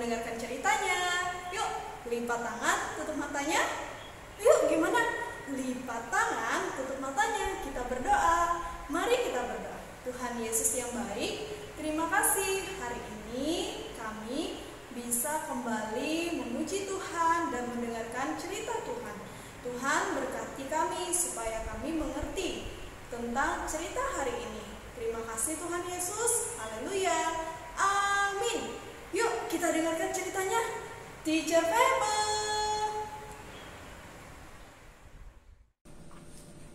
mendengarkan ceritanya. Yuk, lipat tangan, tutup matanya. Yuk, gimana? Lipat tangan, tutup matanya. Kita berdoa. Mari kita berdoa. Tuhan Yesus yang baik, terima kasih hari ini kami bisa kembali memuji Tuhan dan mendengarkan cerita Tuhan. Tuhan berkati kami supaya kami mengerti tentang cerita hari ini. Terima kasih Tuhan Yesus. Haleluya. Amin. Yuk kita dengarkan ceritanya. Teacher Febe.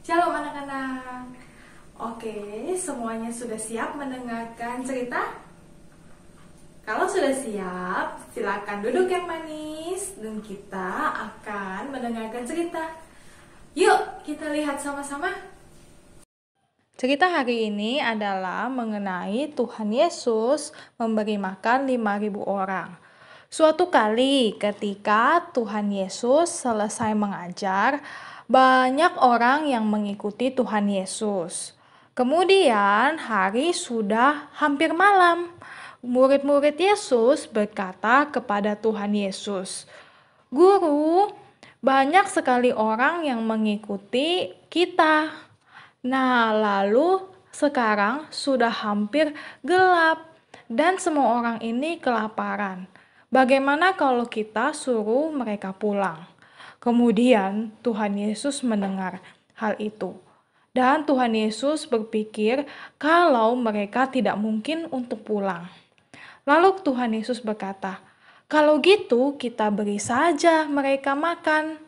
Shalom anak-anak. Oke, semuanya sudah siap mendengarkan cerita? Kalau sudah siap, silakan duduk yang manis dan kita akan mendengarkan cerita. Yuk, kita lihat sama-sama. Cerita hari ini adalah mengenai Tuhan Yesus memberi makan 5.000 orang. Suatu kali ketika Tuhan Yesus selesai mengajar, banyak orang yang mengikuti Tuhan Yesus. Kemudian hari sudah hampir malam. Murid-murid Yesus berkata kepada Tuhan Yesus, "Guru, banyak sekali orang yang mengikuti kita. Nah, lalu sekarang sudah hampir gelap dan semua orang ini kelaparan. Bagaimana kalau kita suruh mereka pulang?" Kemudian Tuhan Yesus mendengar hal itu. Dan Tuhan Yesus berpikir kalau mereka tidak mungkin untuk pulang. Lalu Tuhan Yesus berkata, "Kalau gitu kita beri saja mereka makan."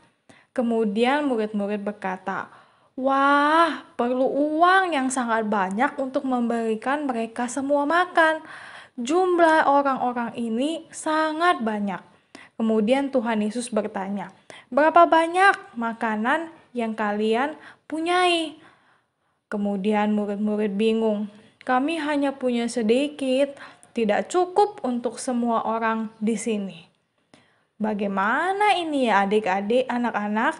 Kemudian murid-murid berkata, "Wah, perlu uang yang sangat banyak untuk memberikan mereka semua makan. Jumlah orang-orang ini sangat banyak." Kemudian Tuhan Yesus bertanya, "Berapa banyak makanan yang kalian punyai?" Kemudian murid-murid bingung, "Kami hanya punya sedikit, tidak cukup untuk semua orang di sini." Bagaimana ini ya adik-adik, anak-anak?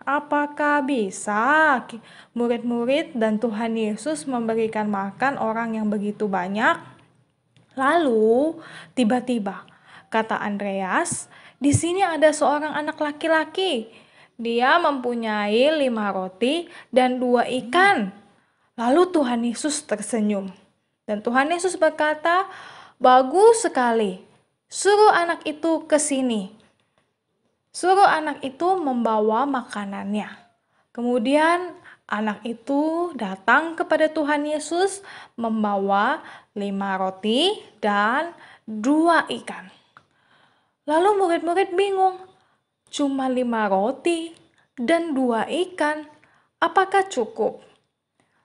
Apakah bisa murid-murid dan Tuhan Yesus memberikan makan orang yang begitu banyak? Lalu tiba-tiba kata Andreas, "Di sini ada seorang anak laki-laki. Dia mempunyai 5 roti dan 2 ikan." Lalu Tuhan Yesus tersenyum. Dan Tuhan Yesus berkata, "Bagus sekali. Suruh anak itu ke sini." Suruh anak itu membawa makanannya. Kemudian anak itu datang kepada Tuhan Yesus membawa 5 roti dan 2 ikan. Lalu murid-murid bingung, cuma 5 roti dan 2 ikan, apakah cukup?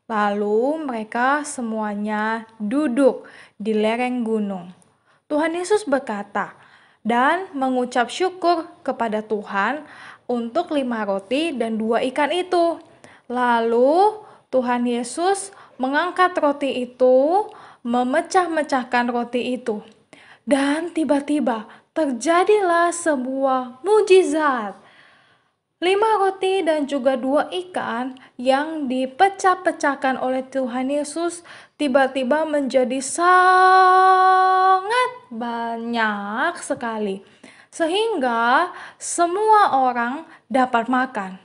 Lalu mereka semuanya duduk di lereng gunung. Tuhan Yesus berkata dan mengucap syukur kepada Tuhan untuk 5 roti dan 2 ikan itu. Lalu Tuhan Yesus mengangkat roti itu, memecah-mecahkan roti itu. Dan tiba-tiba terjadilah sebuah mujizat. 5 roti dan juga 2 ikan yang dipecah-pecahkan oleh Tuhan Yesus tiba-tiba menjadi sangat banyak sekali. Sehingga semua orang dapat makan.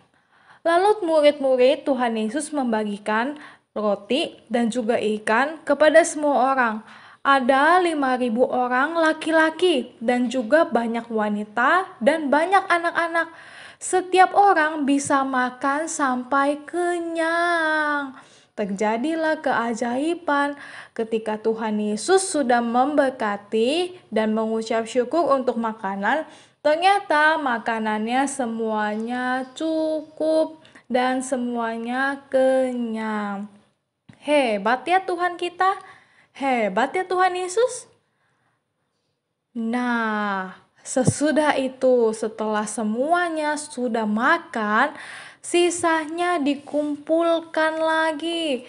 Lalu murid-murid Tuhan Yesus membagikan roti dan juga ikan kepada semua orang. Ada 5.000 orang laki-laki dan juga banyak wanita dan banyak anak-anak. Setiap orang bisa makan sampai kenyang. Terjadilah keajaiban ketika Tuhan Yesus sudah memberkati dan mengucap syukur untuk makanan. Ternyata makanannya semuanya cukup dan semuanya kenyang. Hebat ya Tuhan kita. Hebat ya Tuhan Yesus. Nah, sesudah itu, setelah semuanya sudah makan, sisanya dikumpulkan lagi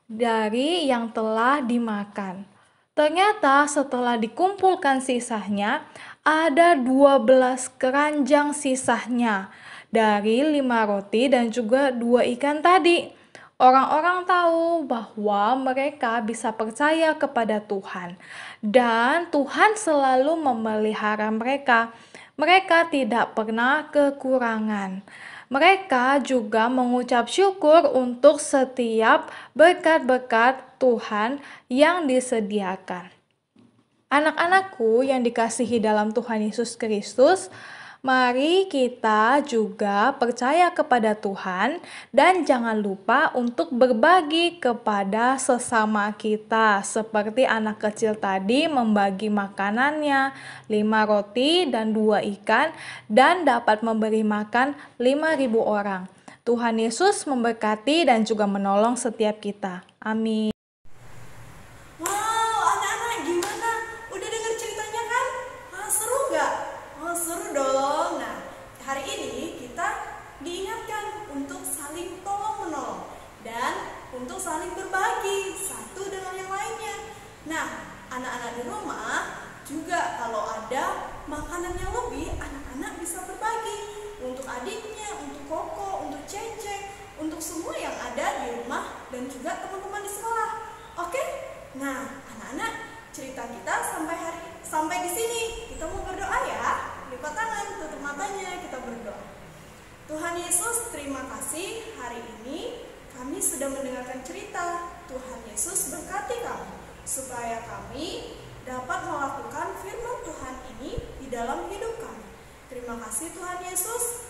dari yang telah dimakan. Ternyata setelah dikumpulkan sisanya, ada 12 keranjang sisanya dari 5 roti dan juga 2 ikan tadi. Orang-orang tahu bahwa mereka bisa percaya kepada Tuhan, dan Tuhan selalu memelihara mereka. Mereka tidak pernah kekurangan. Mereka juga mengucap syukur untuk setiap berkat-berkat Tuhan yang disediakan. Anak-anakku yang dikasihi dalam Tuhan Yesus Kristus, mari kita juga percaya kepada Tuhan dan jangan lupa untuk berbagi kepada sesama kita. Seperti anak kecil tadi membagi makanannya, 5 roti dan 2 ikan, dan dapat memberi makan 5.000 orang. Tuhan Yesus memberkati dan juga menolong setiap kita. Amin. Seru dong. Nah, hari ini kita diingatkan untuk saling tolong-menolong dan untuk saling berbagi satu dengan yang lainnya. Nah, anak-anak di rumah juga kalau ada makanan yang lebih, anak-anak bisa berbagi untuk adiknya, untuk Koko, untuk Cece, untuk semua yang ada di rumah dan juga teman-teman di sekolah. Oke? Nah, anak-anak, cerita kita sampai di sini. Kita mau berdoa ya. Lipat tangan, tutup matanya, kita berdoa. Tuhan Yesus, terima kasih hari ini kami sudah mendengarkan cerita. Tuhan Yesus berkati kami, supaya kami dapat melakukan firman Tuhan ini di dalam hidup kami. Terima kasih Tuhan Yesus,